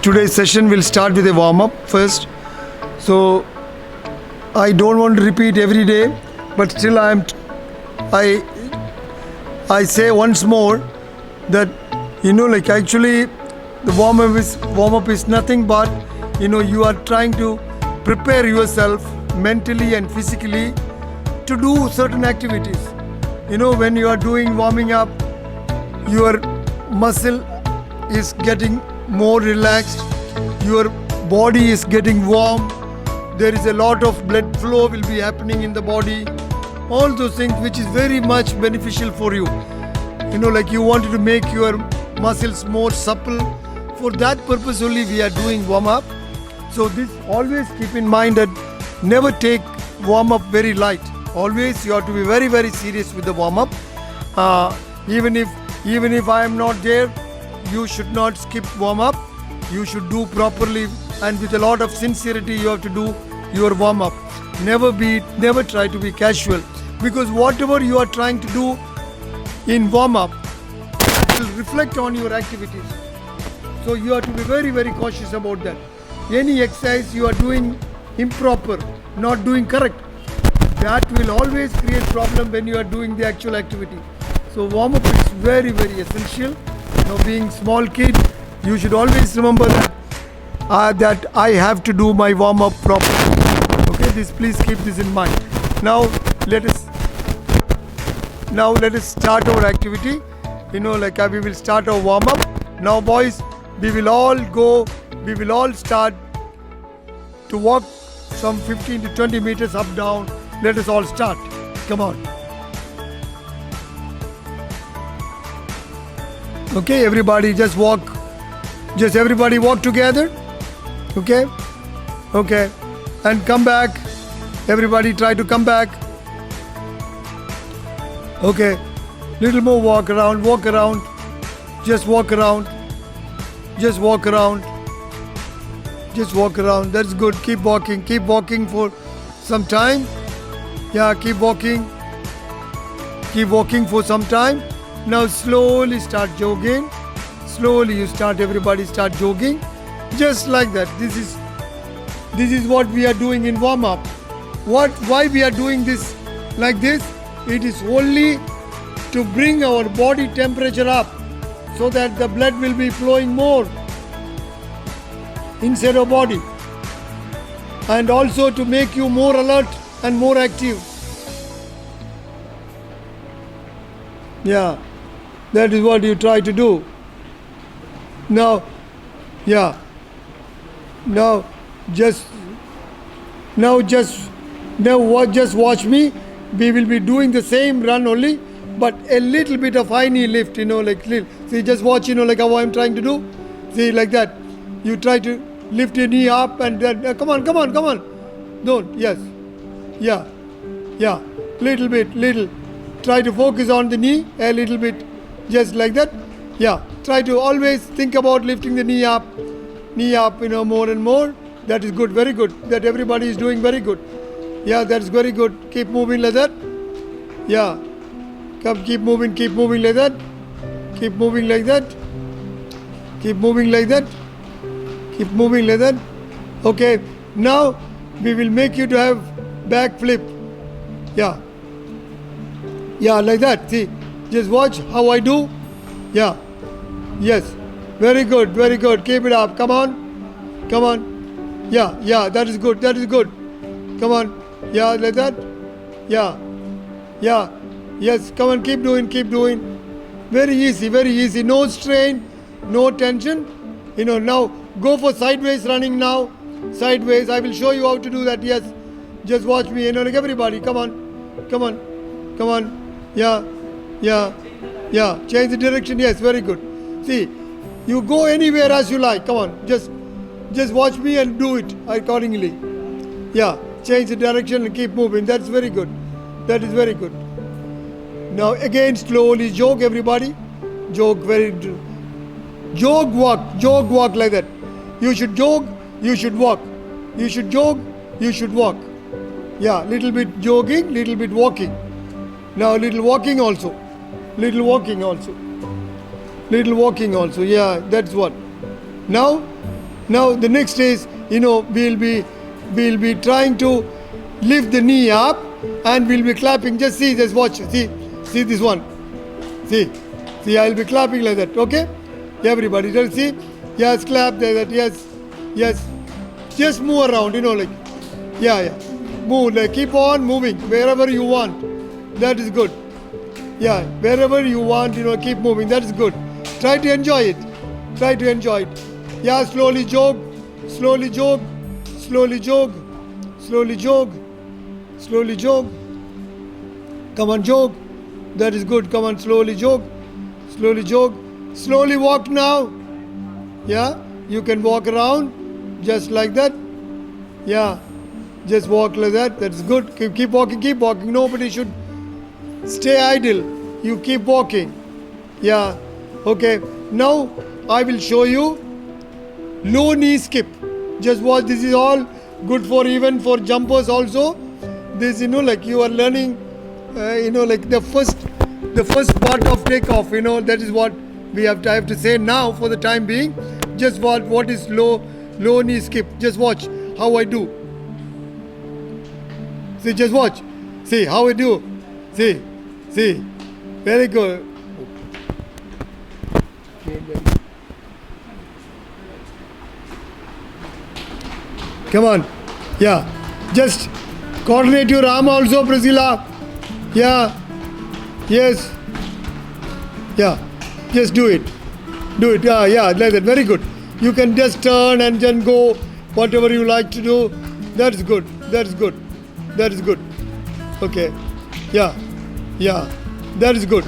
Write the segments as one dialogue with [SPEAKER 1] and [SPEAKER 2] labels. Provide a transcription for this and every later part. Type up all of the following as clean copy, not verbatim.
[SPEAKER 1] today's session will start with a warm-up first. So I don't want to repeat every day, but still I say once more that actually the warm-up is nothing but you are trying to prepare yourself mentally and physically to do certain activities. When you are doing warming up, your muscle is getting more relaxed, your body is getting warm, there is a lot of blood flow will be happening in the body, all those things which is very much beneficial for you. You wanted to make your muscles more supple. For that purpose only we are doing warm up. So this, always keep in mind that never take warm up very light. Always you have to be very, very serious with the warm up. Even if I am not there, you should not skip warm up. You should do properly and with a lot of sincerity. You have to do your warm up. Never try to be casual, because whatever you are trying to do in warm up will reflect on your activities. So you have to be very, very cautious about that. Any exercise you are doing improper, not doing correct, that will always create problem when you are doing the actual activity. So warm up is very, very essential. Being small kid, you should always remember that I have to do my warm up properly. Okay, please keep this in mind. Now let us start our activity. We will start our warm up. Now boys, we will all start to walk some 15 to 20 meters up down. Let us all start. Come on. Okay, everybody just walk. Just everybody walk together. Okay? Okay. And come back. Everybody try to come back. Okay. Little more walk around. Just walk around. Just walk around. Just walk around. That's good. Keep walking. Keep walking for some time. Yeah, keep walking. Keep walking for some time. Now slowly start jogging. Slowly everybody start jogging. Just like that. This is what we are doing in warm up. Why we are doing this like this? It is only to bring our body temperature up, so that the blood will be flowing more inside our body, and also to make you more alert and more active. Yeah, that is what you try to do. Now, yeah. Just watch me. We will be doing the same run only, but a little bit of high knee lift, see, just watch, like how I'm trying to do. See, like that. You try to lift your knee up and then, come on. Don't, yes. Yeah. Little. Try to focus on the knee a little bit, just like that. Yeah. Try to always think about lifting the knee up, more and more. That is good, very good. That everybody is doing very good. Yeah, that's very good. Keep moving like that. Yeah. Keep moving like that. Keep moving like that. Keep moving like that. Keep moving like that. Okay. Now we will make you to have back flip. Yeah. Yeah, like that. See, just watch how I do. Yeah. Yes. Very good. Keep it up. Come on. Yeah, that is good. Come on. Yeah, like that. Yeah. Yes, come on, keep doing. Very easy. No strain, no tension. Now go for sideways running now. Sideways. I will show you how to do that. Yes. Just watch me. Like everybody. Come on. Yeah. Change the direction. Yes, very good. See, you go anywhere as you like. Come on. Just watch me and do it accordingly. Yeah. Change the direction and keep moving. That's very good. That is very good. Now again slowly jog, everybody. Jog walk like that. You should jog, you should walk. You should jog, you should walk. Yeah, little bit jogging, little bit walking. Now little walking also. Yeah, that's what. Now Now the next is, we'll be trying to lift the knee up, and we'll be clapping. Just watch. See this one. See, I'll be clapping like that. Okay, everybody, just see. Yes, clap like that. Yes. Just move around. Yeah. Move. Keep on moving wherever you want. That is good. Yeah, wherever you want, keep moving. That is good. Try to enjoy it. Yeah, slowly jog. Slowly jog. Come on, jog. That is good. Come on, slowly jog. Slowly walk now. Yeah, you can walk around just like that. Yeah, just walk like that. That's good. Keep walking. Nobody should stay idle. You keep walking. Yeah. Okay. Now I will show you low knee skip. Just watch. This is all good for even for jumpers also. This you are learning. The first part of takeoff. That is what I have to say now for the time being. Just what is low knee skip. Just watch how I do. See, just watch. See how I do. See. Very good. Come on. Yeah. Just coordinate your arm also, Priscilla. Yeah. Yes. Yeah. Just do it. Yeah, like that. Very good. You can just turn and then go whatever you like to do. That's good. Okay. Yeah. That is good.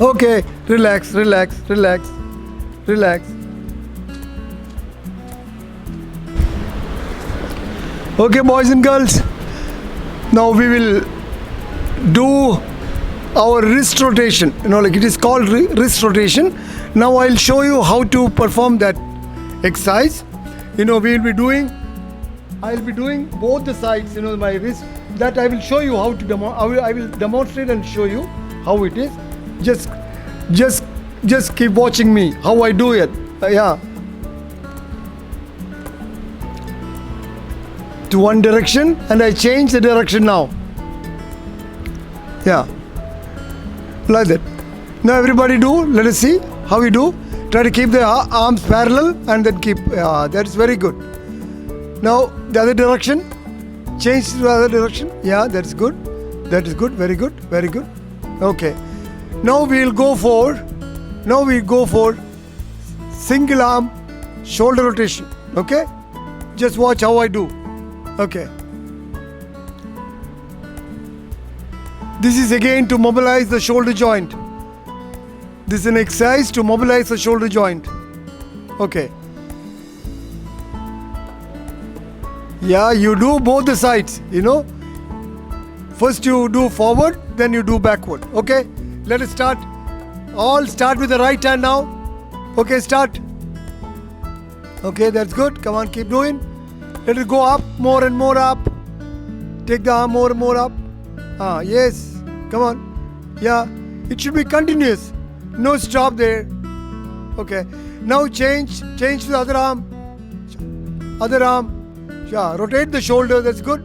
[SPEAKER 1] Okay. Relax. Okay, boys and girls. Now we will do our wrist rotation. It is called wrist rotation. Now I'll show you how to perform that exercise. I'll be doing both the sides. My wrist. That I will show you how to I will demonstrate and show you how it is. Just keep watching me how I do it. Yeah. To one direction, and I change the direction now. Yeah. Like that. Now everybody do. Let us see how we do. Try to keep the arms parallel and then keep. That's very good. Now the other direction. Change to the other direction. Yeah, that's good. Very good. Okay. Now we'll go for single arm shoulder rotation. Okay. Just watch how I do. Okay. This is again to mobilize the shoulder joint. This is an exercise to mobilize the shoulder joint. Okay. Yeah, you do both the sides, First you do forward, then you do backward. Okay? Let us start. All start with the right hand now. Okay, start. Okay, that's good. Come on, keep doing. Let it go up, more and more up. Take the arm more and more up. Yes. Come on. Yeah. It should be continuous. No stop there. Okay. Now change to the other arm. Yeah. Rotate the shoulder. That's good.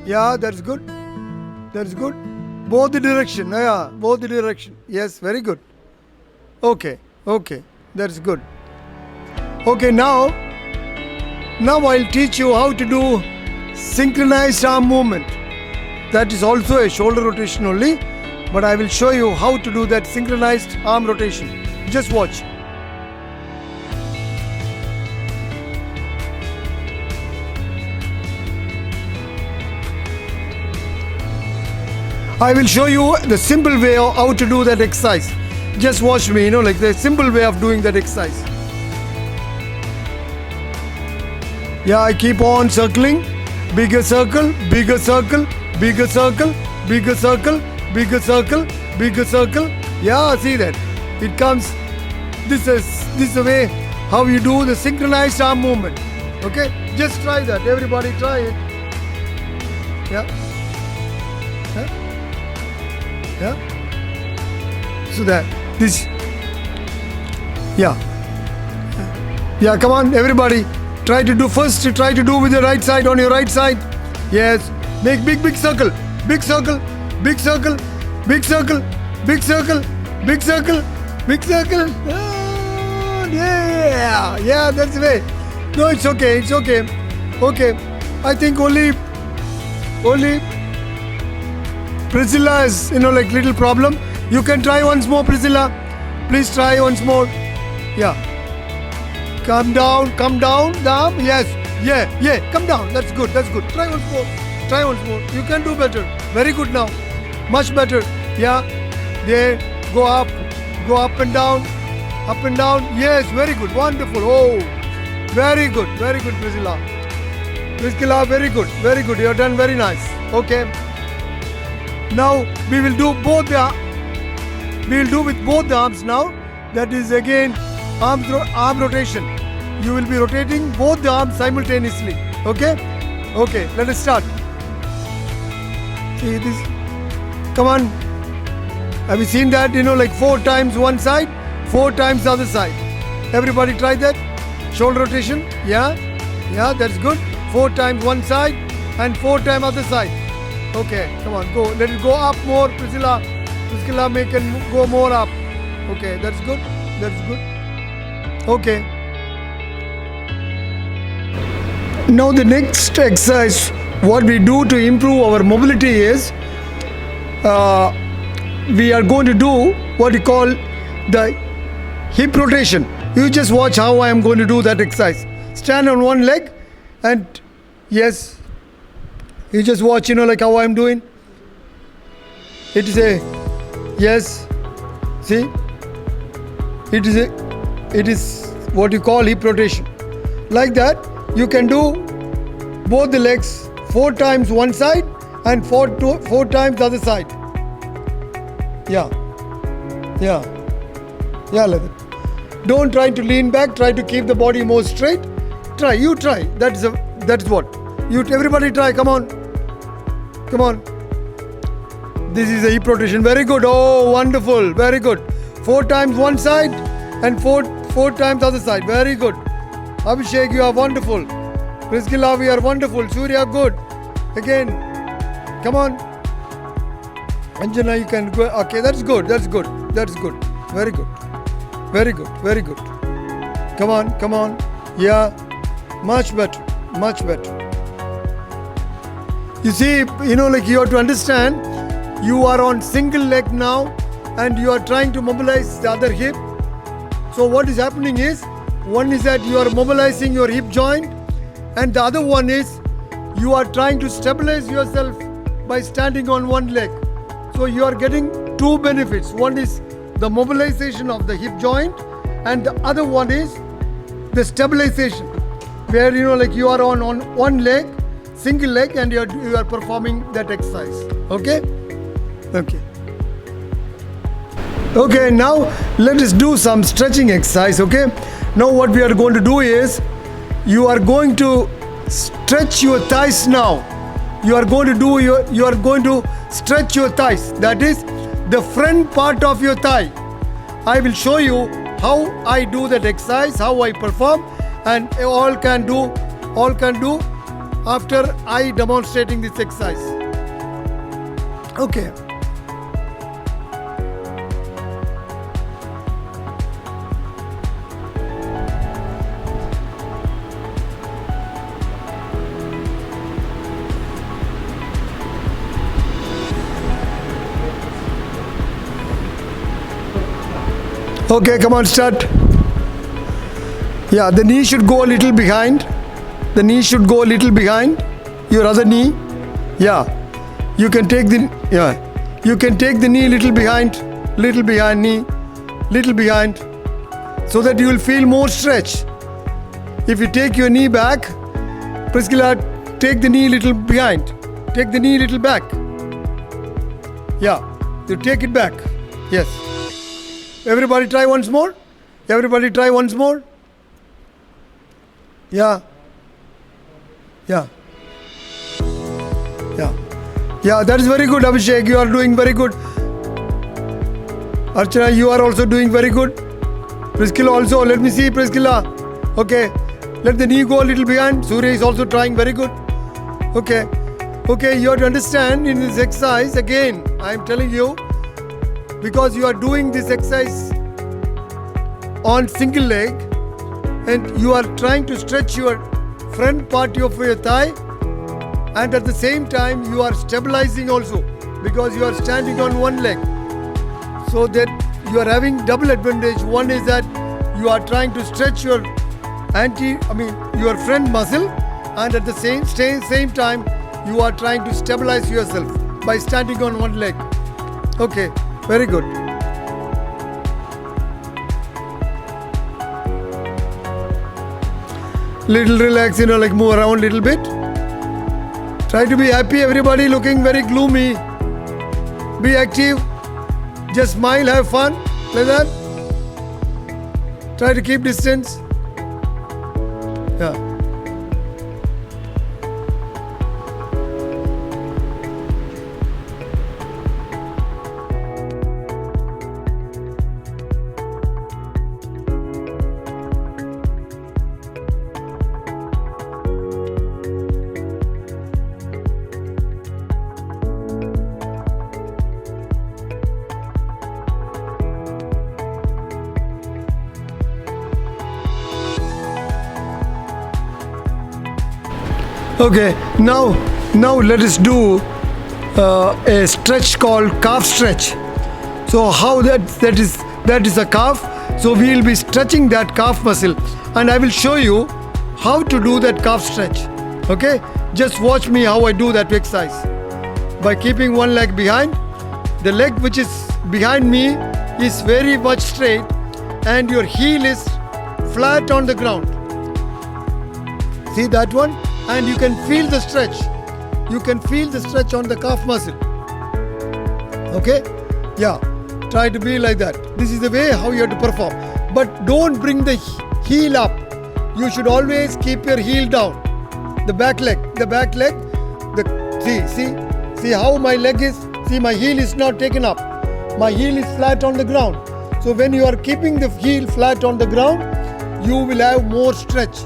[SPEAKER 1] Yeah, that's good. Both the direction. Yeah. Both the direction. Yes, very good. Okay. That's good. Okay, now I'll teach you how to do synchronized arm movement. That is also a shoulder rotation only, but I will show you how to do that synchronized arm rotation. Just watch. I will show you the simple way of how to do that exercise. Just watch me, like the simple way of doing that exercise. Yeah, I keep on circling. Bigger circle, bigger circle, bigger circle, bigger circle, bigger circle, bigger circle. Yeah, see that? It comes. This is the way how you do the synchronized arm movement. Okay? Just try that. Everybody try it. Yeah. So that this. Yeah. Yeah, come on, everybody. Try to do first. Try to do with your right side, on your right side. Yes. Make big circle. Big circle. Big circle. Big circle. Big circle. Big circle. Big circle. Oh, yeah. Yeah, that's the way. No, it's okay. It's okay. Okay. I think only Priscilla is, like little problem. You can try once more, Priscilla. Please try once more. Yeah. Come down, down. Yes. Yeah. Come down. That's good. Try once more. You can do better. Very good now. Much better. Yeah. There. Go up and down. Up and down. Yes. Very good. Wonderful. Oh. Very good, Priscilla. Priscilla, very good. You have done very nice. Okay. Now we will do with both the arms now. That is again arm rotation. You will be rotating both the arms simultaneously. Okay? Okay, let us start. See this? Come on. Have you seen that? Like 4 times one side, 4 times the other side. Everybody try that? Shoulder rotation. Yeah, that's good. 4 times one side and 4 times other side. Okay, come on, go. Let it go up more, Priscilla. Make it go more up. Okay, that's good. Okay. Now the next exercise, what we do to improve our mobility is, we are going to do what we call the hip rotation. You just watch how I am going to do that exercise. Stand on one leg and yes, you just watch, like how I am doing. It is a, yes, see, it is what you call hip rotation. Like that, you can do both the legs 4 times one side and 4 times the other side. Yeah, like that. Don't try to lean back. Try to keep the body more straight. You try. That's what. Everybody try. Come on. This is a hip rotation. Very good. Oh, wonderful. Very good. 4 times one side and 4 times the other side. Very good. Abhishek, you are wonderful. Priscilla, we are wonderful. Surya, good. Again. Come on. Anjana, you can go. Okay, that's good. Very good. Come on. Yeah. Much better. You see, like you have to understand, you are on single leg now and you are trying to mobilize the other hip. So what is happening is, one is that you are mobilizing your hip joint and the other one is you are trying to stabilize yourself by standing on one leg. So you are getting 2 benefits. One is the mobilization of the hip joint and the other one is the stabilization, where like you are on one leg, single leg, and you are performing that exercise. Okay, now let us do some stretching exercise. Okay, now what we are going to do is, you are going to stretch your thighs now. You are going to stretch your thighs, that is the front part of your thigh. I will show you how I do that exercise, how I perform, and all can do after I demonstrating this exercise. Okay. Okay, come on, start. Yeah, the knee should go a little behind. Your other knee. Yeah. You can take the knee little behind knee, so that you will feel more stretch. If you take your knee back, Priscilla, take the knee little behind. Take the knee little back. Yeah, you take it back. Yes. Everybody try once more. Yeah, that is very good, Abhishek. You are doing very good. Archana, you are also doing very good. Priscilla also. Let me see, Priscilla. Okay, let the knee go a little behind. Surya is also trying, very good. Okay, you have to understand in this exercise, again, I am telling you, because you are doing this exercise on single leg and you are trying to stretch your front part of your thigh, and at the same time you are stabilizing also because you are standing on one leg, so that you are having double advantage. One is that you are trying to stretch your your front muscle, and at the same time you are trying to stabilize yourself by standing on one leg. Okay, very good. Little relax, like move around a little bit. Try to be happy. Everybody looking very gloomy. Be active. Just smile, have fun, like that. Try to keep distance. Yeah. Okay, now let us do a stretch called calf stretch. So how that is a calf. So we will be stretching that calf muscle, and I will show you how to do that calf stretch. Okay, just watch me how I do that exercise. By keeping one leg behind, the leg which is behind me is very much straight, and your heel is flat on the ground. See that one? And you can feel the stretch. You can feel the stretch on the calf muscle. Okay? Yeah. Try to be like that. This is the way how you have to perform. But don't bring the heel up. You should always keep your heel down. The back leg. See how my leg is. See, my heel is not taken up. My heel is flat on the ground. So when you are keeping the heel flat on the ground, you will have more stretch.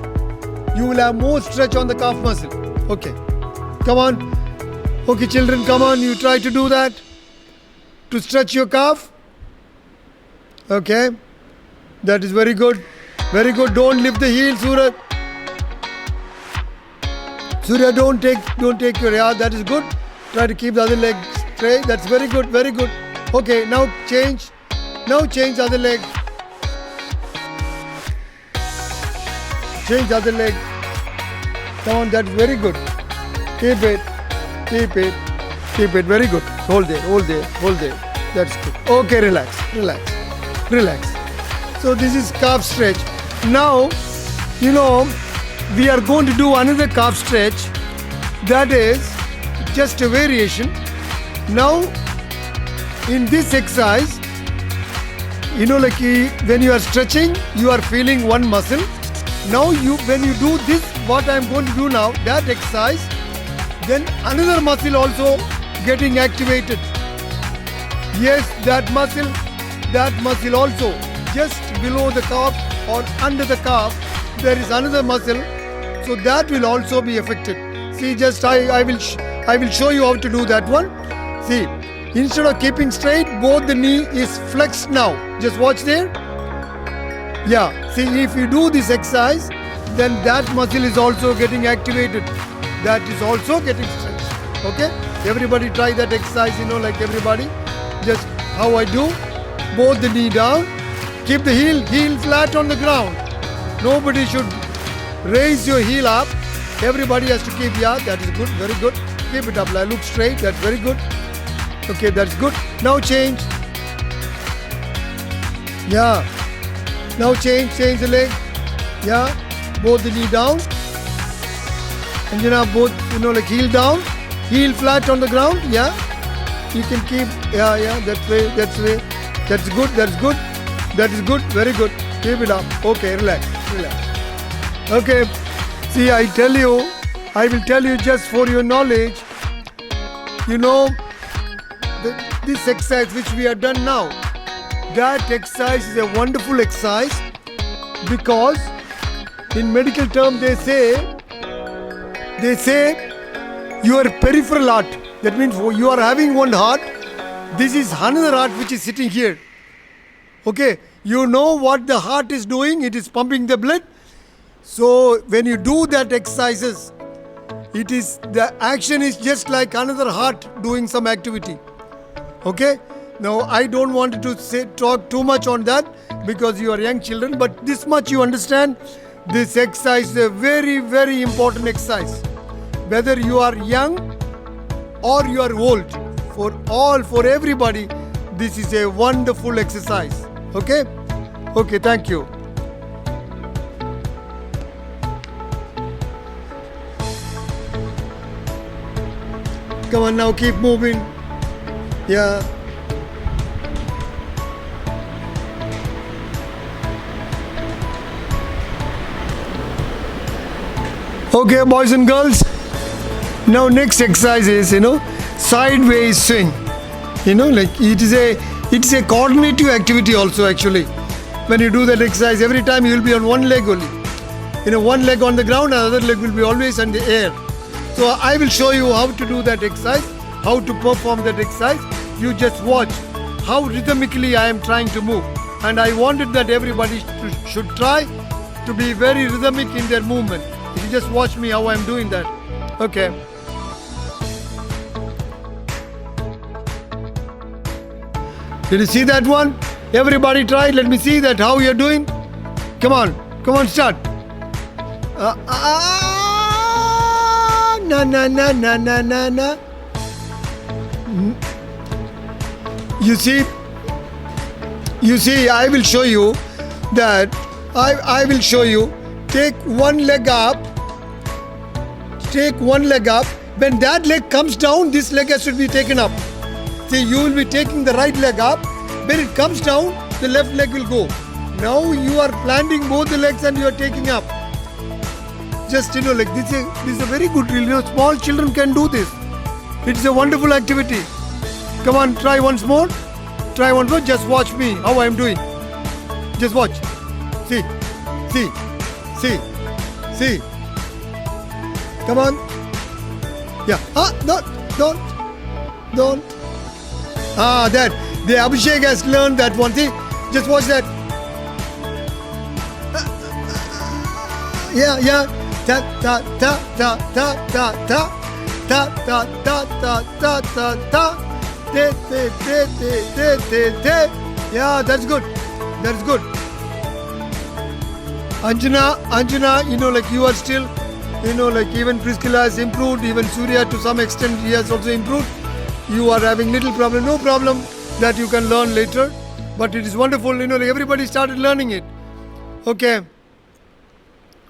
[SPEAKER 1] You will have more stretch on the calf muscle. Okay. Come on. Okay, children, come on. You try to do that. To stretch your calf. Okay. That is very good. Very good. Don't lift the heel, Surya. Surya, don't take your yard. That is good. Try to keep the other leg straight. That's very good. Very good. Okay, now change. Now change the other leg. Change the other leg. Come on, that's very good. Keep it. Very good. Hold there. That's good. Okay, relax. So this is calf stretch. Now, we are going to do another calf stretch. That is just a variation. Now, in this exercise, like when you are stretching, you are feeling one muscle. Now when you do this, what I am going to do now, that exercise, then another muscle also getting activated. Yes, that muscle also, just below the calf or under the calf, there is another muscle, so that will also be affected. See, just I will show you how to do that one. See, instead of keeping straight, both the knee is flexed now. Just watch there. Yeah, see, if you do this exercise, then that muscle is also getting activated. That is also getting stretched. Okay? Everybody try that exercise, like everybody. Just how I do. Both the knee down. Keep the heel flat on the ground. Nobody should raise your heel up. Everybody has to keep, that is good, very good. Keep it up, look straight, that's very good. Okay, that's good. Now change. Yeah. Now change the leg. Yeah. Both the knee down. And both, heel down. Heel flat on the ground. Yeah. You can keep, that's way. That's good. That is good. Very good. Keep it up. Okay, relax. Okay. See, I will tell you just for your knowledge, this exercise which we have done now, that exercise is a wonderful exercise because in medical term they say your peripheral heart. That means you are having one heart. This is another heart which is sitting here. Okay, you know what the heart is doing? It is pumping the blood. So when you do that exercises, the action is just like another heart doing some activity. Okay, now I don't want to talk too much on that because you are young children, but this much you understand. This exercise is a very, very important exercise. Whether you are young or you are old, for everybody, this is a wonderful exercise. Okay, thank you. Come on now, keep moving. Yeah. Okay, boys and girls. Now next exercise is, sideways swing. Like it's a coordinative activity also actually. When you do that exercise, every time you will be on one leg only. One leg on the ground, another leg will be always in the air. So I will show you how to do that exercise, how to perform that exercise. You just watch how rhythmically I am trying to move. And I wanted that everybody should try to be very rhythmic in their movement. You just watch me how I am doing that. Okay. Did you see that one? Everybody try. Let me see that how you're doing. Come on, start. Na. You see, I will show you that. I will show you. Take one leg up. When that leg comes down, this leg has to be taken up. See, you will be taking the right leg up. When it comes down, the left leg will go. Now you are planting both the legs and you are taking up. Just like this is a very good drill. Small children can do this. It's a wonderful activity. Come on, try once more. Just watch me how I am doing. Just watch. See. Come on. Yeah. Don't. That. The Abhishek has learned that one. See, just watch that. Yeah. Ta. Yeah, that's good. Anjana, like you are still, like even Priscilla has improved, even Surya to some extent he has also improved. You are having little problem, no problem that you can learn later. But it is wonderful, like everybody started learning it. Okay.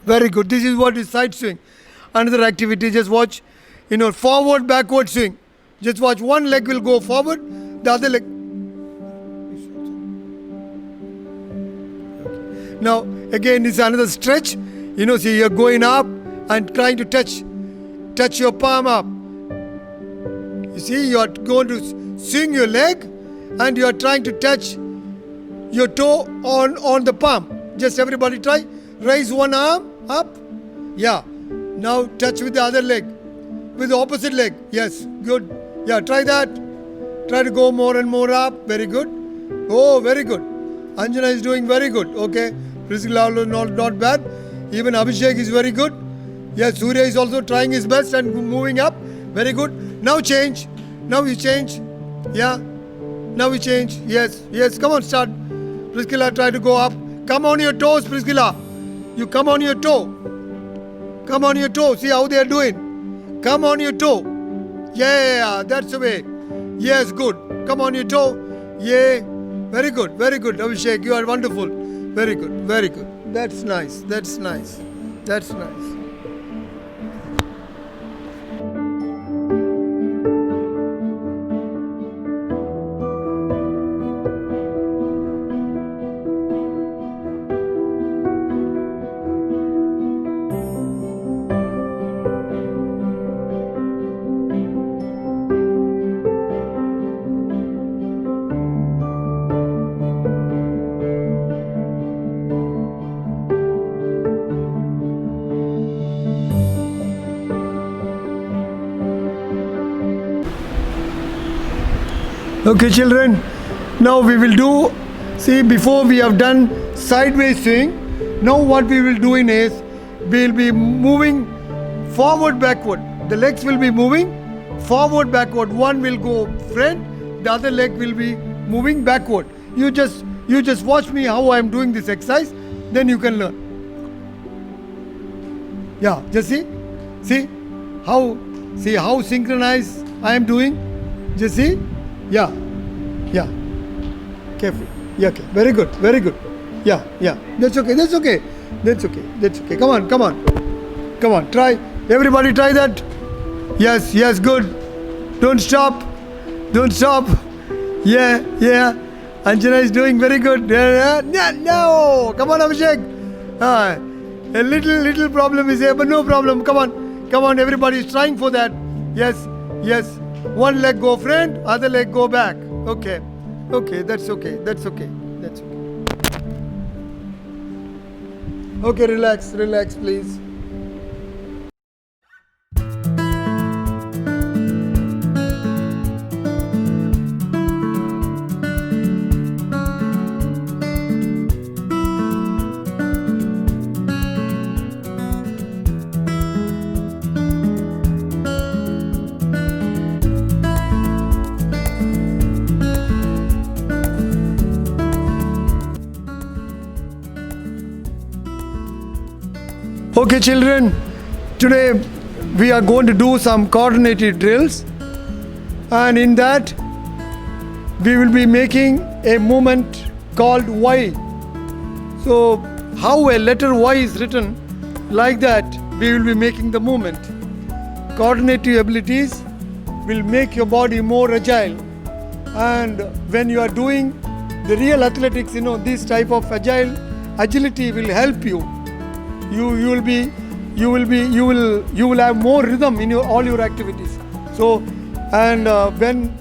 [SPEAKER 1] Very good. This is what is side swing. Another activity, just watch, forward, backward swing. Just watch, one leg will go forward, the other leg. Now, again, it's another stretch. See, you're going up and trying to touch your palm up. You see, you are going to swing your leg and you are trying to touch your toe on the palm. Just everybody try. Raise one arm up. Yeah. Now touch with the other leg. With the opposite leg. Yes. Good. Yeah, try that. Try to go more and more up. Very good. Oh, very good. Anjana is doing very good. Okay. Priscilla not bad. Even Abhishek is very good. Yes, Surya is also trying his best and moving up. Very good. Now change. Now you change. Yeah. Now we change. Yes. Come on, start. Priscilla, try to go up. Come on your toes, Priscilla. You come on your toe. Come on your toe. See how they are doing. Come on your toe. Yeah, that's the way. Yes, good. Come on your toe. Yeah. Very good. Abhishek, you are wonderful. Very good. That's nice. Okay, children. Now we will do, see, before we have done sideways swing, now what we will do is, we will be moving forward, backward. The legs will be moving forward, backward. One will go front, the other leg will be moving backward. You just watch me how I am doing this exercise, then you can learn. Yeah, just see how synchronized I am doing. Just see, yeah, careful, yeah, okay, very good, yeah, that's okay. Come on, try, everybody try that. Yes, good, don't stop, yeah, Anjana is doing very good. No, come on, Abhishek. A little problem is here, but no problem. Come on, everybody is trying for that. Yes. One leg go front, other leg go back. Okay, that's okay. Okay, relax, please. Okay, children, today we are going to do some coordinated drills, and in that we will be making a movement called Y. So how a letter Y is written, like that we will be making the movement. Coordinative abilities will make your body more agile, and when you are doing the real athletics, this type of agility will help you. You will have more rhythm in all your activities. So, and when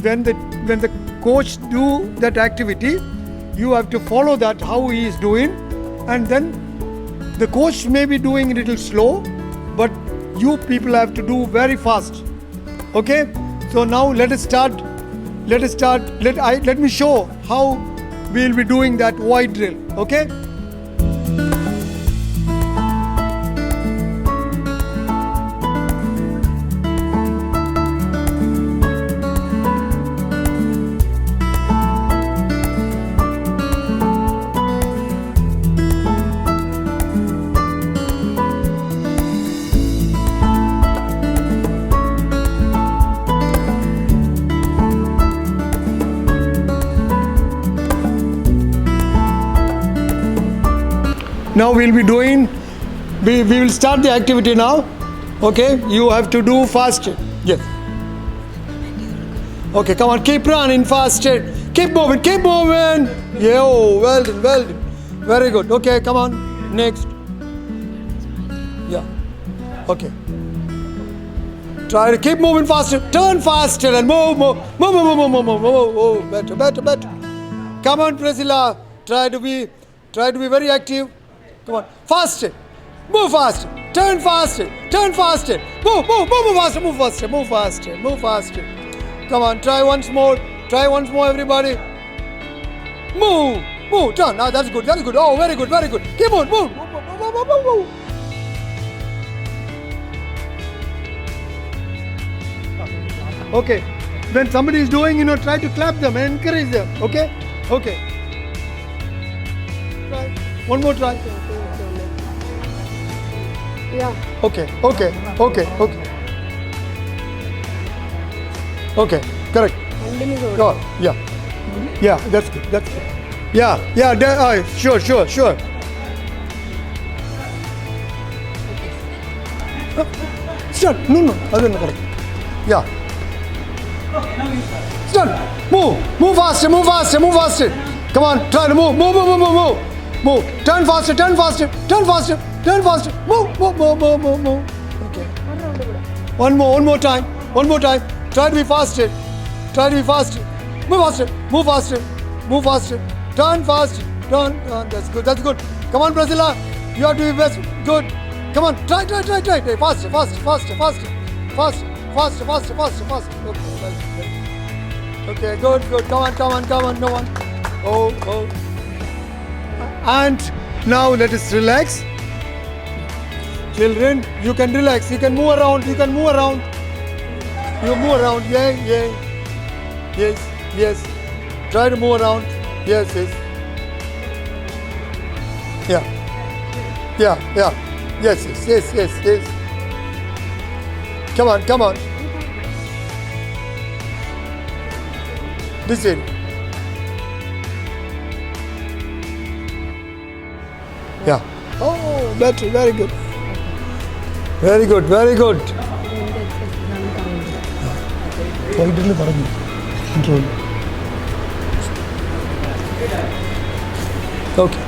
[SPEAKER 1] the coach do that activity, you have to follow that how he is doing, and then the coach may be doing a little slow, but you people have to do very fast. Okay? So now let us start. Let me show how we will be doing that Y drill. Okay? Now we will start the activity now. Okay, you have to do faster. Yes. Okay, come on, keep running faster. Keep moving. Yeah, well done. Very good. Okay, come on, next. Yeah. Okay. Try to keep moving faster. Turn faster and move. Oh, better. Come on, Priscilla. Try to be very active. Come on, faster, move faster, turn faster, move faster. Come on, try once more, everybody. Move, turn. Now that's good. Oh, very good. Keep on, move. Okay, when somebody is doing, try to clap them and encourage them. Okay. Try. One more try.
[SPEAKER 2] Yeah.
[SPEAKER 1] Okay, correct. Oh, yeah, that's good. Yeah, sure. Start. No, other than correct. Yeah. Start. Move faster. Come on, try to move. Turn faster. Move. Okay. One more time. Try to be faster. Move faster. Turn fast. Turn. That's good. Come on, Priscilla. You have to be best. Good. Come on. Try. Faster. Okay. Okay, good. Come on. No one. Oh. And now let us relax. Children, you can relax. You can move around. You move around. Yeah. Yes. Try to move around. Yes. Yeah. Yes. Come on. This way. Yeah. Oh, better. Very good. Control. Okay.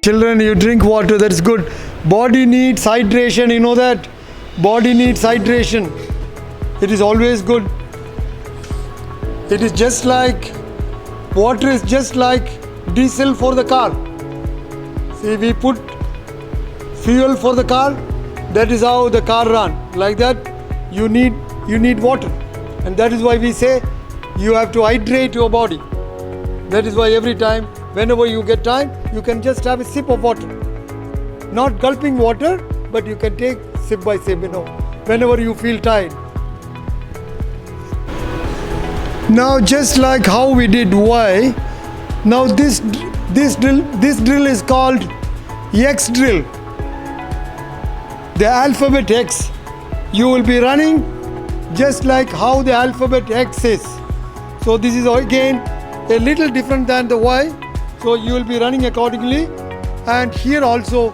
[SPEAKER 1] Children, you drink water, that's good. Body needs hydration, you know that? Body needs hydration. It is always good. It is just like, water is just like diesel for the car. See, we put fuel for the car, that is how the car runs. Like that, you need water. And that is why we say, you have to hydrate your body. That is why every time, whenever you get time, you can just have a sip of water. Not gulping water, but you can take sip by sip, whenever you feel tired. Now just like how we did Y, now this drill is called X drill. The alphabet X. You will be running just like how the alphabet X is. So this is again a little different than the Y. So you will be running accordingly. And here also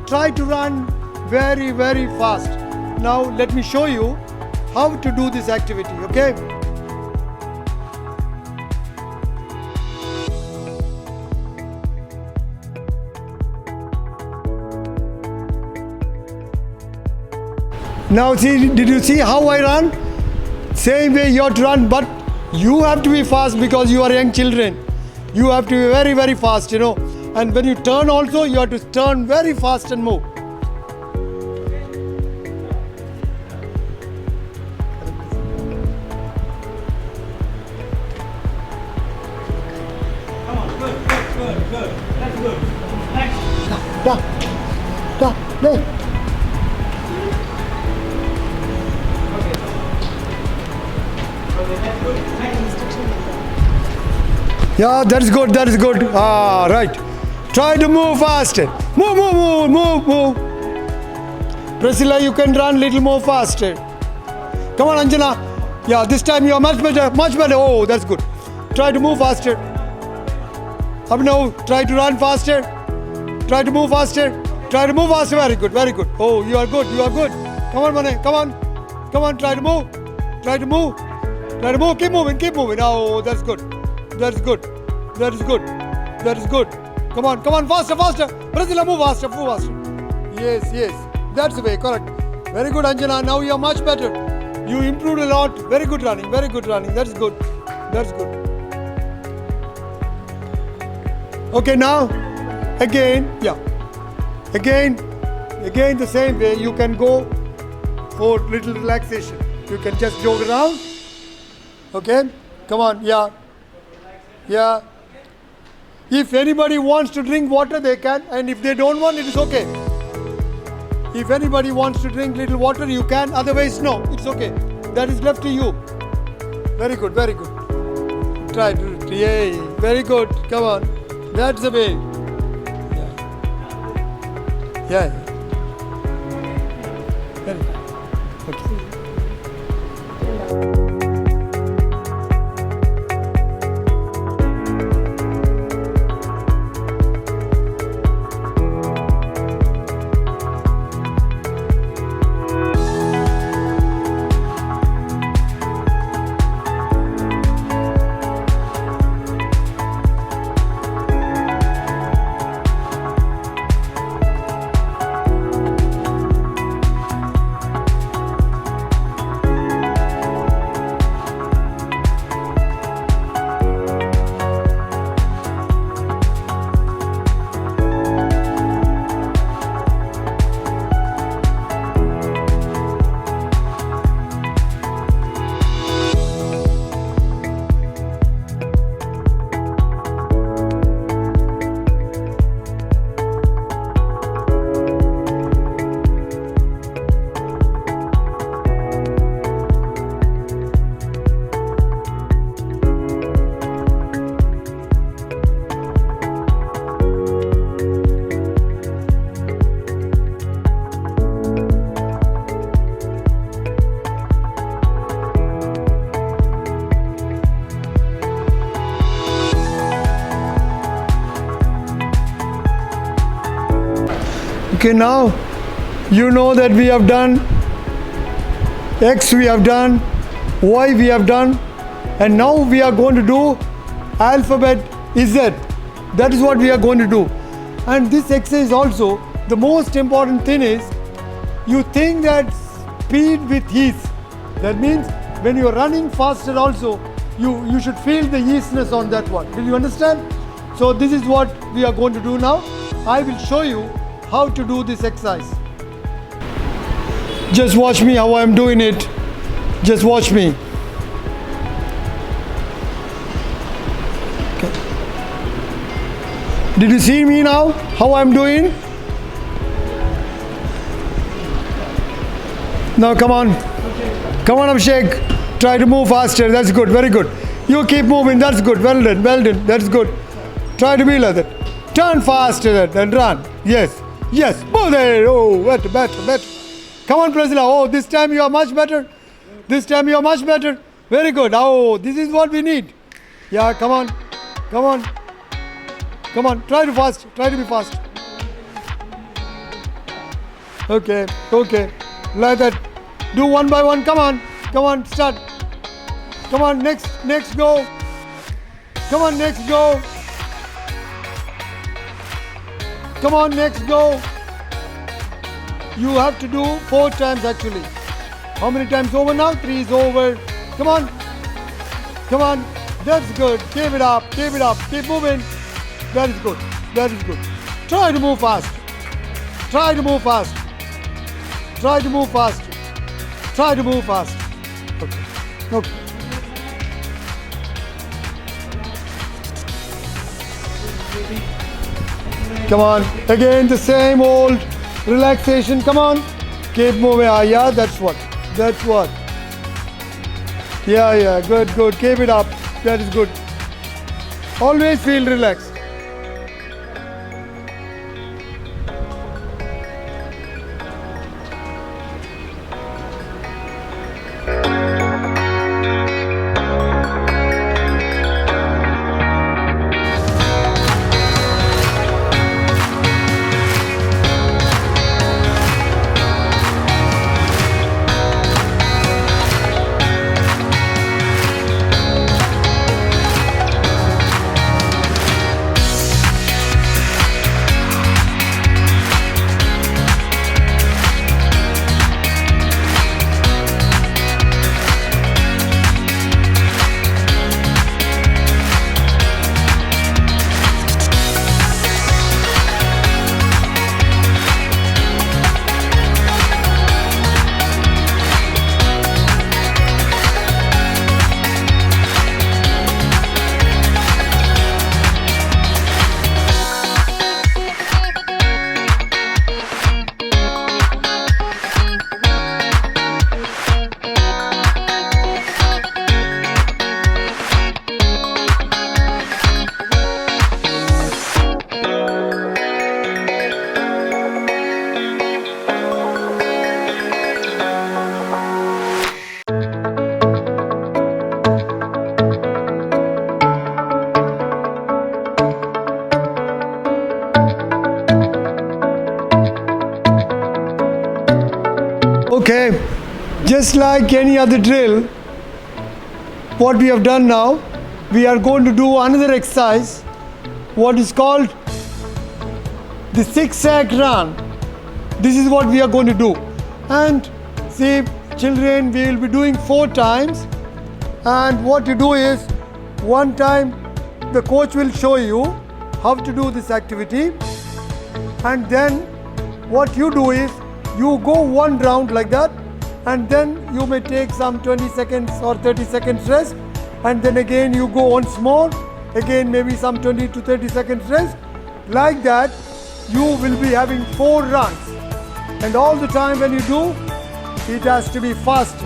[SPEAKER 1] try to run very fast. Now let me show you how to do this activity, okay? Now see, did you see how I run? Same way you have to run, but you have to be fast because you are young children. You have to be very fast, And when you turn also, you have to turn very fast and move.
[SPEAKER 2] Come on, good. That's good. Next.
[SPEAKER 1] Play.
[SPEAKER 2] Okay, that's good. Next.
[SPEAKER 1] Yeah, that is good. Right. Try to move faster. Move. Priscilla, you can run little more faster. Come on, Anjana. Yeah, this time you are much better. Oh, that's good. Try to move faster. Abhinav, try to run faster. Try to move faster. Very good. Oh, you are good. Come on, Mane. Come on, try to move. Keep moving. Oh, that's good. Come on, faster. Priscilla, move faster. Yes. That's the way, correct. Very good, Anjana. Now you are much better. You improved a lot. Very good running. That's good. Okay, now, again the same way, you can go for little relaxation. You can just jog around. Okay, come on, yeah. If anybody wants to drink water, they can, and if they don't want, it is okay. If anybody wants to drink little water, you can, otherwise no, it's okay. That is left to you. Very good. Try to, yay, very good, come on. That's the way. Yeah. Very good. Okay. Okay, now you know that we have done X, we have done Y, we have done, and now we are going to do alphabet Z. That is what we are going to do. And this exercise also, the most important thing is you think that speed with ease. That means when you are running faster also, you should feel the easiness on that one. Will you understand? So this is what we are going to do now. I will show you how to do this exercise. Just watch me how I am doing it. Just watch me. Okay. Did you see me now? How I am doing? Now come on. Come on, Abhishek. Try to move faster. That's good. Very good. You keep moving. That's good. Well done. Well done. That's good. Try to be like that. Turn faster and run. Yes. Yes. Move there. Oh, better, better, better. Come on, Priscilla. Oh, this time you are much better. This time you are much better. Very good. Oh, this is what we need. Yeah, come on. Come on. Come on. Try to fast. Try to be fast. Okay. Okay. Like that. Do one by one. Come on. Come on. Start. Come on. Next. Next go. Come on. Next go. Come on. Next go. You have to do 4 times actually. How many times over now? 3 is over. Come on. Come on. That's good. Keep it up. Keep it up. Keep moving. That is good. That is good. Try to move fast. Try to move fast. Try to move fast. Try to move fast. Okay. Okay. Come on. Again the same old relaxation. Come on. Keep moving. Ah, yeah, that's what. That's what. Yeah, yeah. Good, good. Keep it up. That is good. Always feel relaxed. Okay, just like any other drill, what we have done now, we are going to do another exercise, what is called the zigzag run. This is what we are going to do. And see, children, we will be doing 4 times. And what you do is, one time the coach will show you how to do this activity. And then what you do is, you go 1 round like that, and then you may take some 20 seconds or 30 seconds rest, and then again you go once more, again maybe some 20 to 30 seconds rest. Like that, you will be having 4 runs. And all the time when you do, it has to be fast.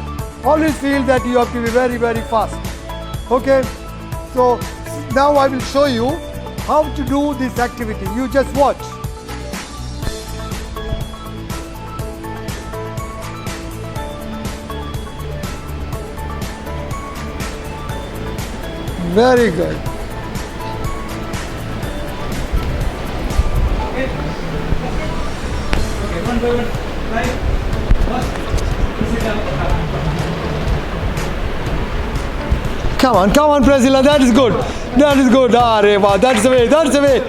[SPEAKER 1] Always feel that you have to be very, very fast. Okay? So now I will show you how to do this activity. You just watch. Very good.
[SPEAKER 2] One by one. Right. First, sit down.
[SPEAKER 1] Come on, Priscilla, that is good. That is good. Ah, wow, that's the way, that's the way.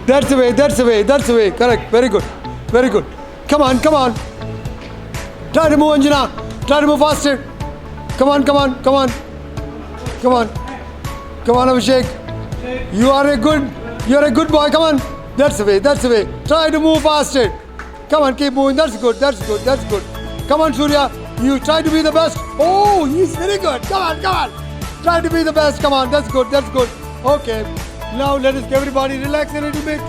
[SPEAKER 1] That's the way, that's the way, that's the way. Correct, very good, very good. Come on. Try to move, Anjana. Try to move faster. Come on. Come on, Abhishek. You're a good boy, come on. That's the way. Try to move faster. Come on, keep moving. That's good. Come on, Surya. You try to be the best. Oh, he's very good. Come on. Try to be the best. Come on, that's good. Okay. Now let us everybody relax a little bit.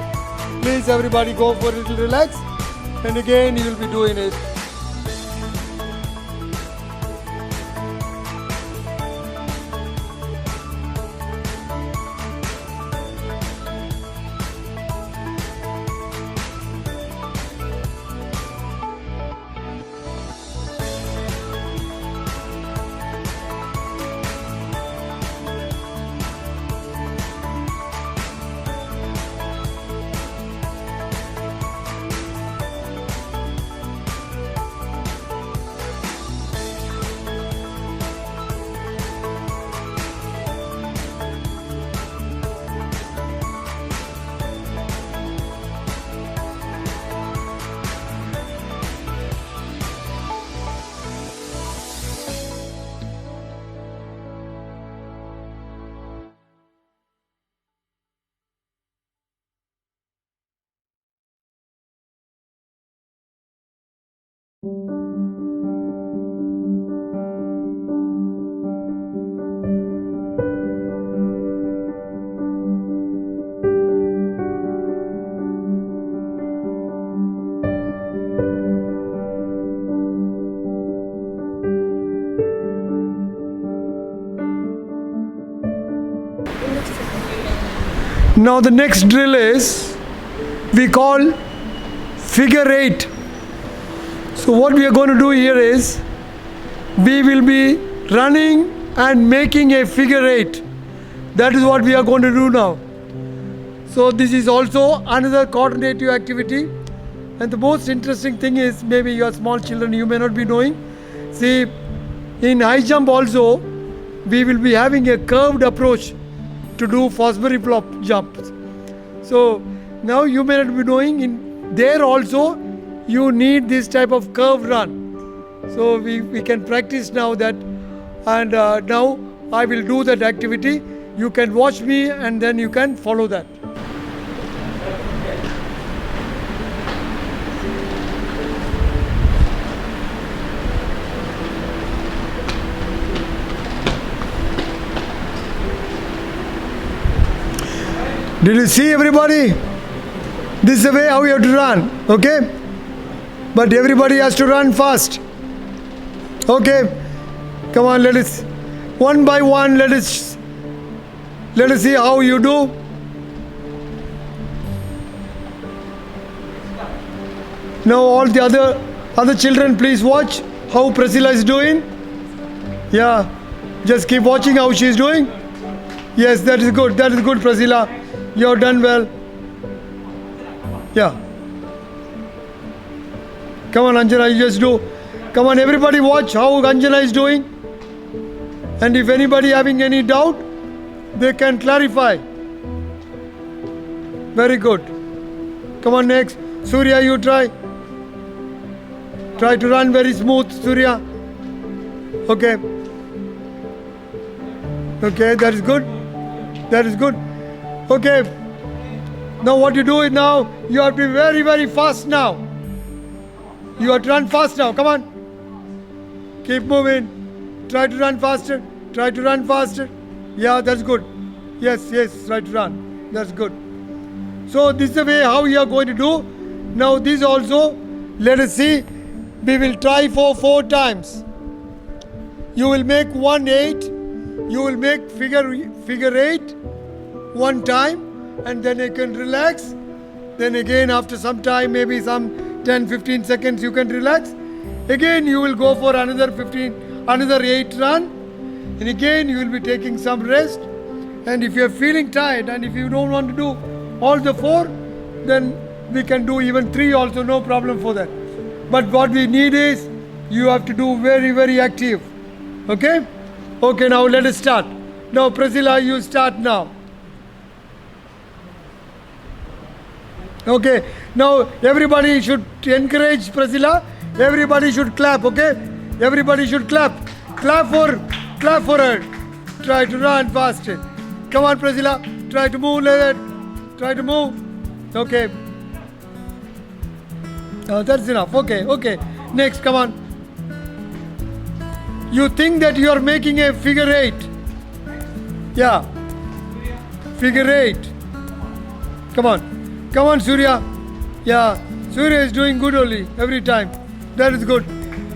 [SPEAKER 1] Please, everybody go for a little relax. And again, you will be doing it. Now the next drill is we call figure 8. So what we are going to do here is we will be running and making a figure 8. That is what we are going to do now. So this is also another coordinative activity, and the most interesting thing is, maybe you are small children, you may not be knowing. See, in high jump also we will be having a curved approach to do Fosbury flop jumps. So now you may not be knowing, in there also you need this type of curved run. So we can practice now that, and now I will do that activity. You can watch me and then you can follow that. Did you see, everybody? This is the way how you have to run, okay? But everybody has to run fast. Okay? Come on, let us, one by one, let us see how you do. Now all the other children, please watch how Priscilla is doing. Yeah, just keep watching how she is doing. Yes, that is good, Priscilla. You have done well. Yeah. Come on, Anjana, you just do. Come on, everybody watch how Anjana is doing. And if anybody having any doubt, they can clarify. Very good. Come on, next. Surya, you try. Try to run very smooth, Surya. Okay. Okay, that is good. Okay. Now what you do is now, you have to be very, very fast now. You have to run fast now. Come on. Keep moving. Try to run faster. Yeah, that's good. Yes, try to run. That's good. So this is the way how you are going to do. Now this also, let us see. We will try for 4 times. You will make 1-8. You will make figure 8 1 time, and then you can relax. Then again after some time, maybe some 10-15 seconds, you can relax. Again you will go for another 8 run, and again you will be taking some rest. And if you are feeling tired and if you don't want to do all the 4, then we can do even 3 also, no problem for that. But what we need is you have to do very, very active. Okay? Okay, now let us start. Now, Priscilla, you start now. Okay, now everybody should encourage Priscilla. Everybody should clap, okay? Everybody should clap. Clap for her. Try to run faster. Come on, Priscilla. Try to move like that. Try to move. Okay. That's enough. Okay. Next, come on. You think that you are making a figure 8. Yeah. Figure 8. Come on, Surya. Yeah. Surya is doing good only every time. That is good.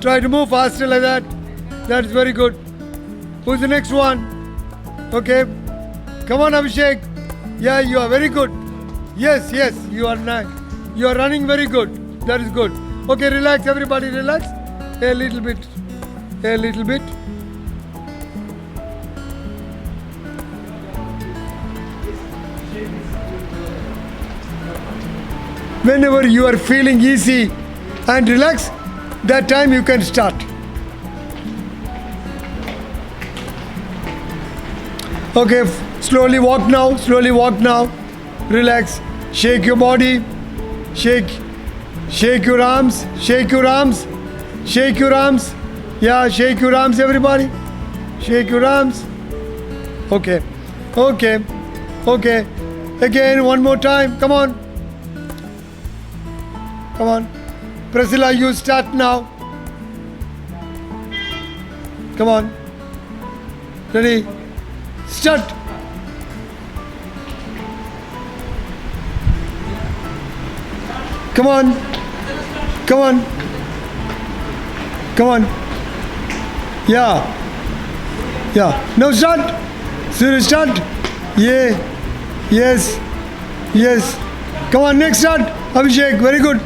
[SPEAKER 1] Try to move faster like that. That is very good. Who's the next one? Okay. Come on, Abhishek. Yeah, you are very good. Yes, you are nice. You are running very good. That is good. Okay, relax, everybody, relax. A little bit. Whenever you are feeling easy and relaxed, that time you can start. Okay, slowly walk now. Relax. Shake your body. Shake your arms. Yeah, shake your arms, everybody. Shake your arms. Okay. Again, one more time. Come on. Priscilla, you start now. Come on. Ready? Start. Come on. Yeah. Now start. Seriously, start. Yeah. Yes. Come on, next start. Abhishek, very good.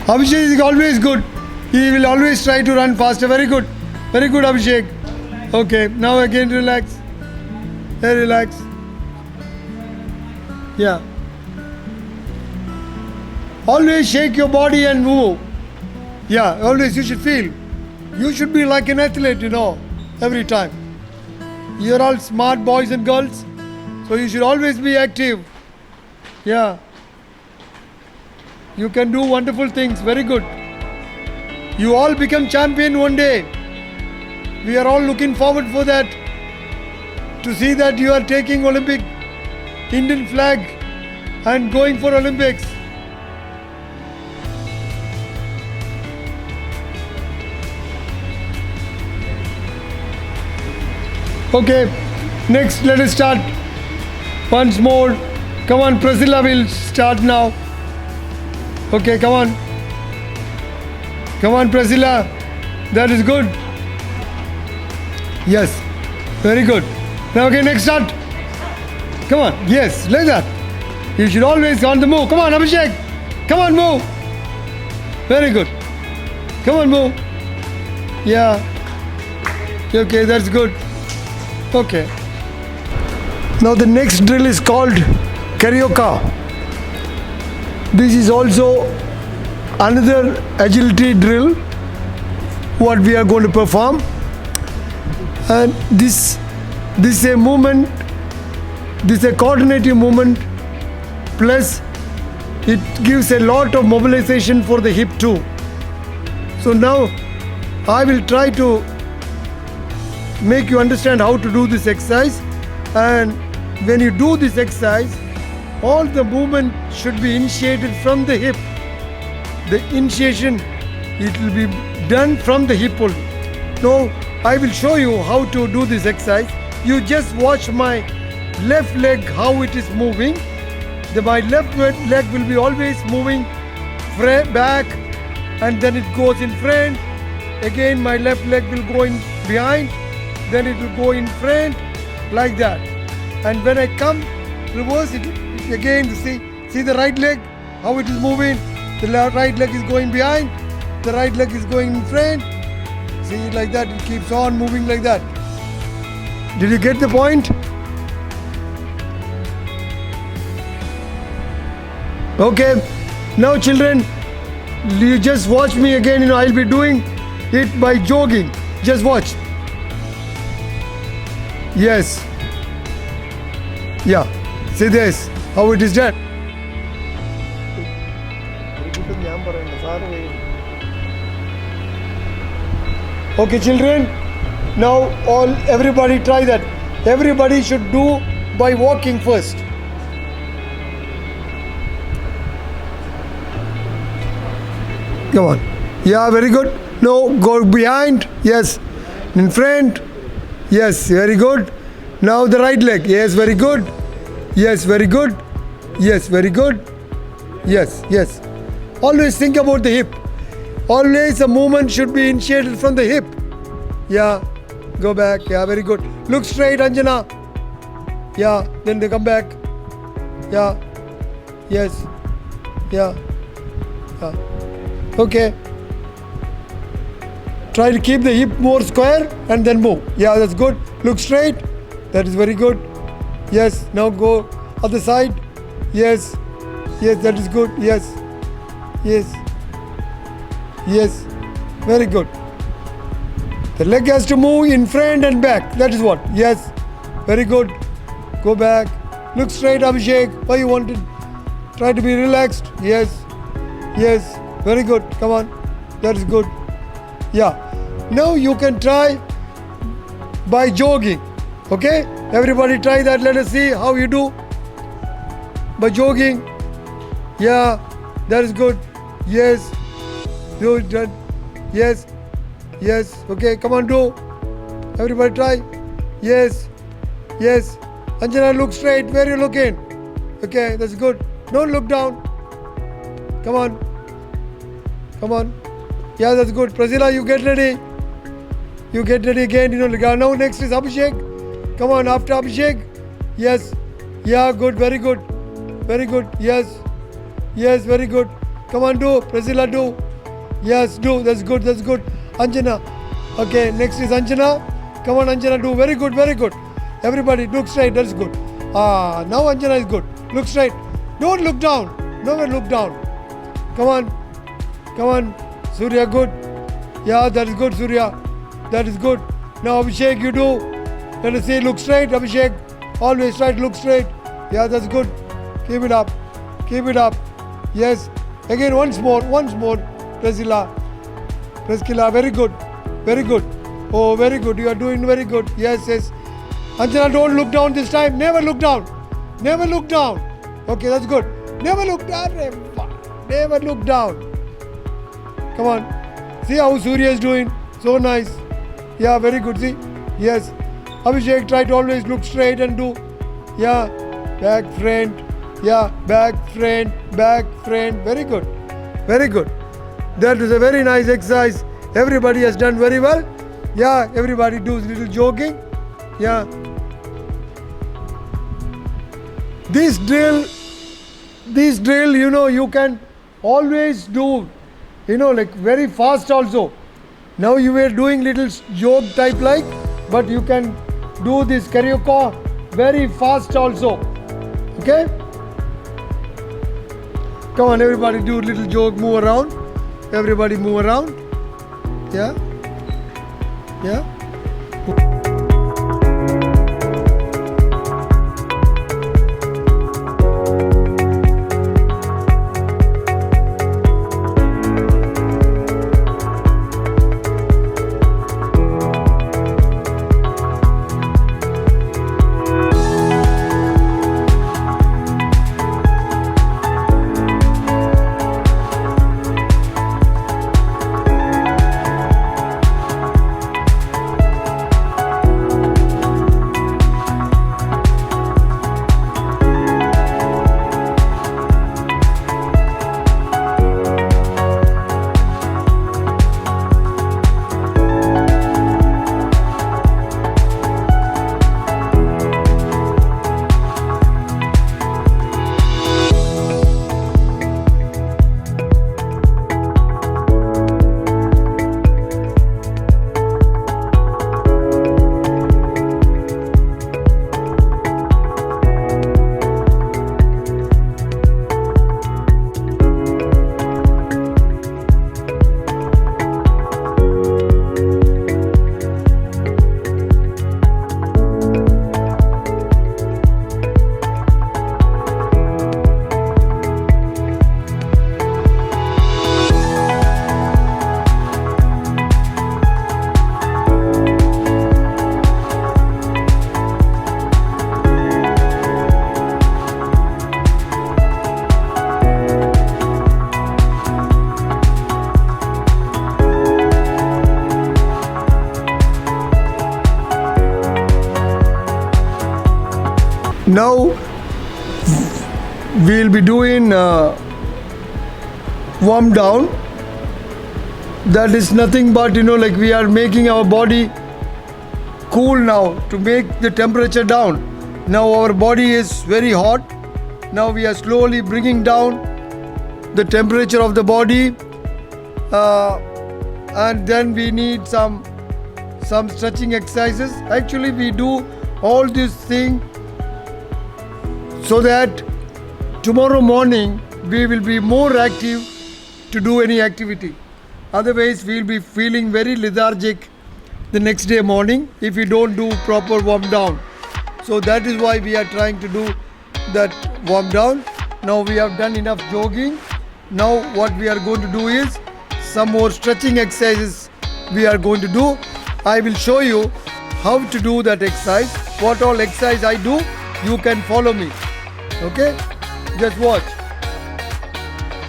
[SPEAKER 1] Abhishek is always good. He will always try to run faster. Very good, Abhishek. Okay, now again relax. Relax. Yeah. Always shake your body and move. Yeah, always you should feel. You should be like an athlete, every time. You're all smart boys and girls, so you should always be active. Yeah. You can do wonderful things. Very good. You all become champion one day. We are all looking forward for that. To see that you are taking Olympic Indian flag and going for Olympics. Okay, next let us start. Once more. Come on, Priscilla will start now. Okay, come on, Priscilla. That is good. Yes, very good. Now, okay, next start. Come on, yes, like that. You should always on the move. Come on, Abhishek. Come on, move. Very good. Come on, move. Yeah. Okay, that's good. Okay. Now the next drill is called karaoke. This is also another agility drill what we are going to perform, and this is a movement, this is a coordinated movement, plus it gives a lot of mobilization for the hip too. So now I will try to make you understand how to do this exercise, and when you do this exercise, all the movement should be initiated from the hip. The initiation, it will be done from the hip only. Now I will show you how to do this exercise. You just watch my left leg how it is moving. My left leg will be always moving back, and then it goes in front. Again my left leg will go in behind, then it will go in front like that. And when I come reverse it again, see the right leg how it is moving. The right leg is going behind, the right leg is going in front. See, like that, it keeps on moving like that. Did you get the point? Okay, now children, You just watch me again. I'll be doing it by jogging. Just watch. Yes. Yeah. See this. How it is done. Okay, children. Now everybody try that. Everybody should do by walking first. Come on. Yeah, very good. No, go behind. Yes. In front. Yes, very good. Now the right leg. Yes, very good. Yes, very good. Yes, very good. Yes, yes. Always think about the hip. Always the movement should be initiated from the hip. Yeah. Go back. Yeah, very good. Look straight, Anjana. Yeah. Then they come back. Yeah. Yes. Yeah. Yeah. Okay. Try to keep the hip more square and then move. Yeah, that's good. Look straight. That is very good. Yes. Now go other side. Yes. Yes, that is good. Yes. Yes. Yes. Very good. The leg has to move in front and back. That is what. Yes. Very good. Go back. Look straight, Abhishek. Why you want to try to be relaxed? Yes. Yes. Very good. Come on. That is good. Yeah. Now you can try by jogging. Okay? Everybody try that. Let us see how you do. By jogging. Yeah. That is good. Yes. Do it done. Yes. Yes. Okay. Come on, do. Everybody try. Yes. Yes. Anjana, look straight. Where you looking? Okay. That's good. Don't look down. Come on. Come on. Yeah, that's good. Prazila, you get ready. You get ready again. Now next is Abhishek. Come on, after Abhishek. Yes. Yeah, good. Very good. Very good. Yes. Yes, very good. Come on, do. Prazila, do. Yes, do. That's good. That's good. Anjana. Okay, next is Anjana. Come on, Anjana, do. Very good. Very good. Everybody, look straight. That's good. Now Anjana is good. Look straight. Don't look down. Nowhere look down. Come on. Come on. Surya, good. Yeah, that is good, Surya. That is good. Now, Abhishek, you do. Let us see. Look straight, Abhishek. Always try to look straight. Yeah, that's good. Keep it up. Keep it up. Yes. Again, once more. Once more. Priscilla. Priscilla, very good. Very good. Oh, very good. You are doing very good. Yes, yes. Anjana, don't look down this time. Never look down. Never look down. Okay, that's good. Never look down. Never look down. Come on. See how Surya is doing. So nice. Yeah, very good. See? Yes. Abhishek, try to always look straight and do. Yeah. Back, front. Yeah. Back, front. Back, front. Very good. Very good. That is a very nice exercise. Everybody has done very well. Yeah. Everybody does little jogging. Yeah. This drill, you can always do, like very fast also. Now you were doing little jog type like, but you can do this karaoke very fast also. Okay? Come on, everybody do little jog, move around. Everybody move around. Yeah? Yeah? we'll be doing warm down. That is nothing but, like we are making our body cool now to make the temperature down. Now our body is very hot. Now we are slowly bringing down the temperature of the body, and then we need some stretching exercises. Actually, we do all this thing so that tomorrow morning we will be more active to do any activity. Otherwise, we will be feeling very lethargic the next day morning if we don't do proper warm down. So that is why we are trying to do that warm down. Now we have done enough jogging. Now what we are going to do is some more stretching exercises we are going to do. I will show you how to do that exercise. What all exercise I do, you can follow me. Okay? Just watch.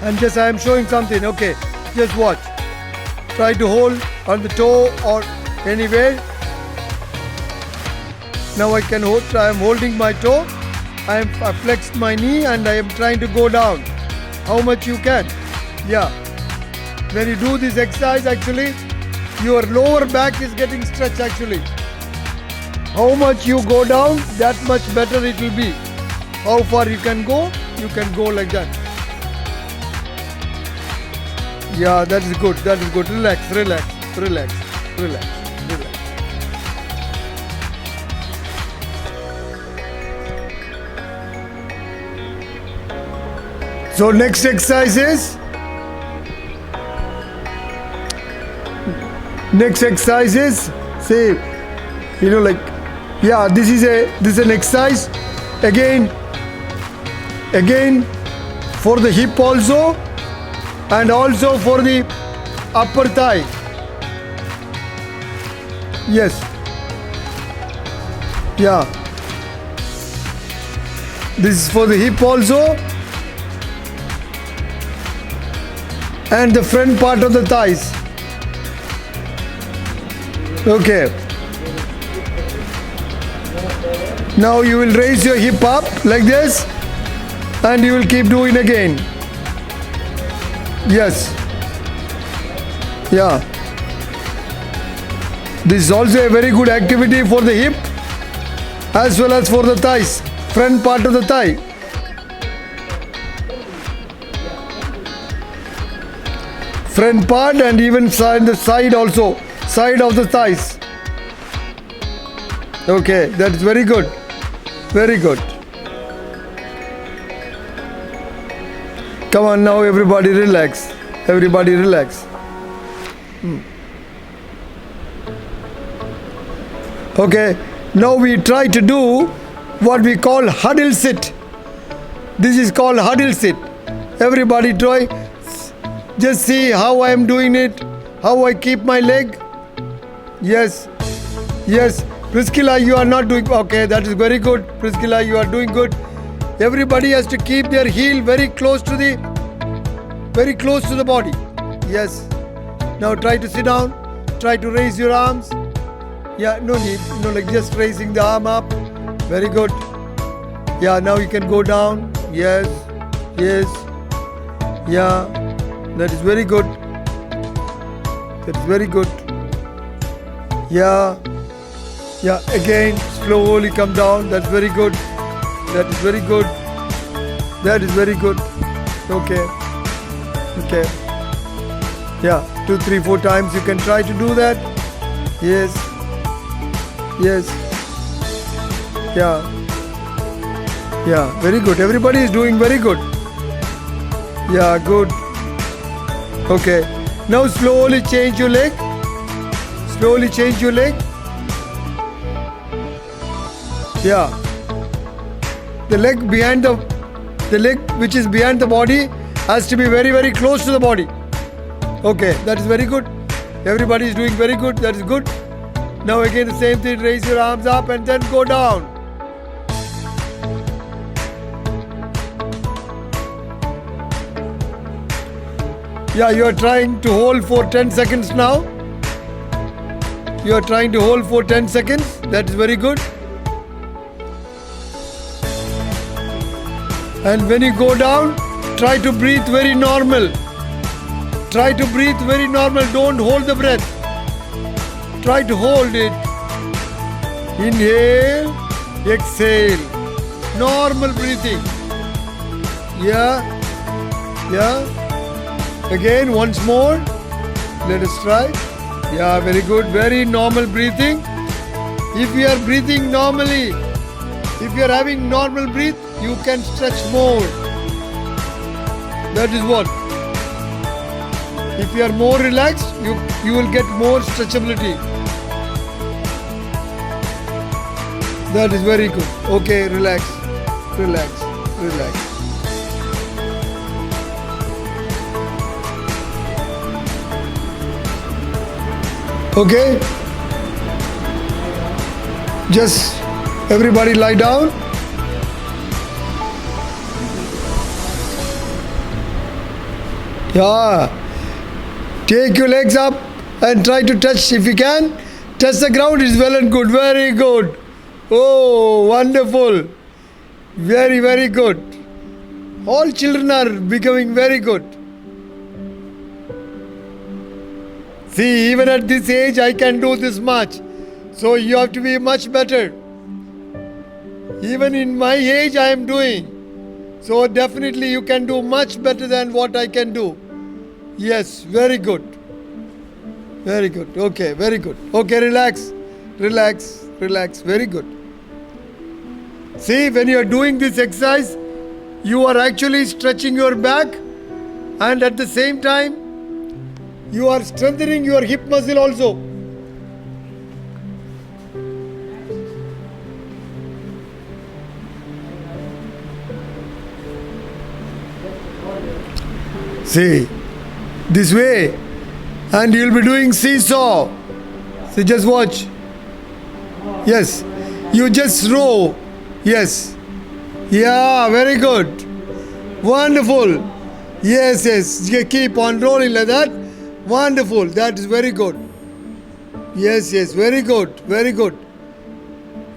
[SPEAKER 1] And just I am showing something. Okay, just watch. Try to hold on the toe or anywhere. Now I can hold. I am holding my toe. I flexed my knee and I am trying to go down. How much you can? Yeah. When you do this exercise, actually, your lower back is getting stretched. Actually, how much you go down, that much better it will be. How far you can go like that. Yeah, that is good. That is good. Relax, relax, relax, relax, relax. So next exercise is say, yeah, this is an exercise again for the hip also, and also for the upper thigh. Yes. Yeah. This is for the hip also, and the front part of the thighs. Okay. Now you will raise your hip up like this, and you will keep doing again. Yes. Yeah. This is also a very good activity for the hip as well as for the thighs, front part of the thigh. Front part and even the side also, side of the thighs. Okay, that is very good. Very good. Come on now, everybody relax. Everybody relax. Okay, now we try to do what we call huddle sit. This is called huddle sit. Everybody try. Just see how I am doing it, how I keep my leg. Yes, yes. Priscilla, you are not doing, okay, that is very good. Priscilla, you are doing good. Everybody has to keep their heel very close to the body. Yes. Now try to sit down. Try to raise your arms. Yeah, no need. Like just raising the arm up. Very good. Yeah, now you can go down. Yes. Yes. Yeah. That is very good. That is very good. Yeah. Yeah, again, slowly come down. That's very good. That is very good. That is very good. Okay. Okay. Yeah, 2, 3, 4 times you can try to do that. Yes. Yes. Yeah. Yeah, very good. Everybody is doing very good. Yeah, good. Okay. Now slowly change your leg. Slowly change your leg. Yeah. The leg which is behind the body has to be very, very close to the body. Okay, that is very good. Everybody is doing very good. That is good. Now again the same thing. Raise your arms up and then go down. Yeah, you are trying to hold for 10 seconds now. You are trying to hold for 10 seconds. That is very good. And when you go down, try to breathe very normal. Try to breathe very normal. Don't hold the breath. Try to hold it. Inhale, exhale. Normal breathing. Yeah. Again, once more. Let us try. Yeah, very good. Very normal breathing. If you are breathing normally, if you are having normal breath, you can stretch more. That is what. If you are more relaxed, you will get more stretchability. That is very good. Okay, relax. Okay? Just everybody lie down. Yeah. Take your legs up and try to touch, if you can. Touch the ground is well and good. Very good. Oh, wonderful. Very, very good. All children are becoming very good. See, even at this age, I can do this much. So you have to be much better. Even in my age, I am doing. So definitely you can do much better than what I can do. Yes, very good. Very good. Okay, very good. Okay, relax. Very good. See, when you are doing this exercise, you are actually stretching your back, and at the same time, you are strengthening your hip muscle also. See, this way, and you'll be doing seesaw. See, just watch. Yes, you just row. Yes. Yeah, very good. Wonderful. Yes. You keep on rolling like that. Wonderful. That is very good. Yes. Very good.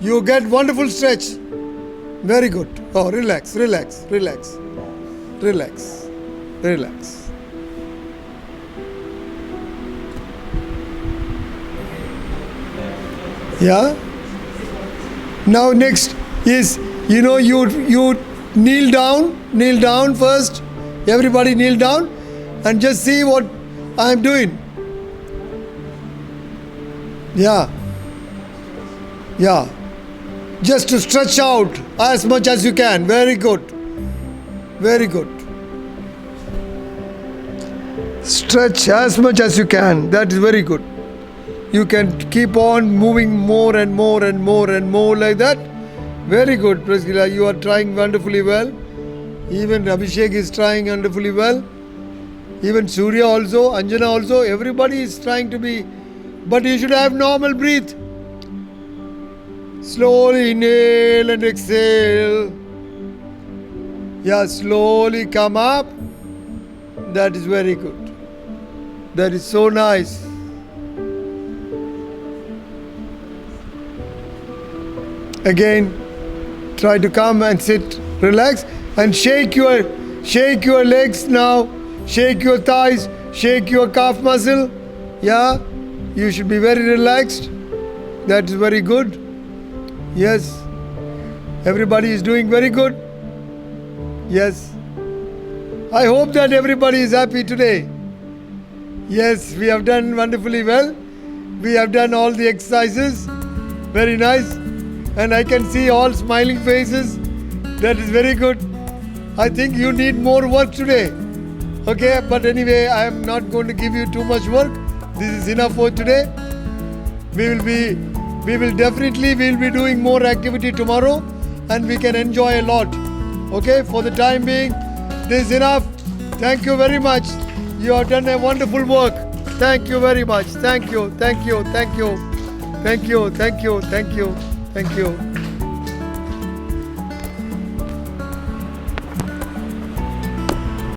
[SPEAKER 1] You get wonderful stretch. Very good. Oh, relax. Yeah. Now next is, you kneel down first. Everybody kneel down and just see what I am doing. Yeah. Just to stretch out as much as you can. Very good. Stretch as much as you can. That is very good. You can keep on moving more and more like that. Very good, Priscilla. You are trying wonderfully well. Even Abhishek is trying wonderfully well. Even Surya also, Anjana also. Everybody is trying to be. But you should have normal breath. Slowly inhale and exhale. Yeah, slowly come up. That is very good. That is so nice. Again, try to come and sit, relax, and shake your legs now. Shake your thighs, shake your calf muscle. Yeah, you should be very relaxed. That is very good. Yes, everybody is doing very good. Yes, I hope that everybody is happy today. Yes, we have done wonderfully well. We have done all the exercises. Very nice. And I can see all smiling faces. That is very good. I think you need more work today. Okay, but anyway, I am not going to give you too much work. This is enough for today. We will be doing more activity tomorrow, and we can enjoy a lot. Okay, for the time being, this is enough. Thank you very much. You have done a wonderful work. Thank you very much. Thank you.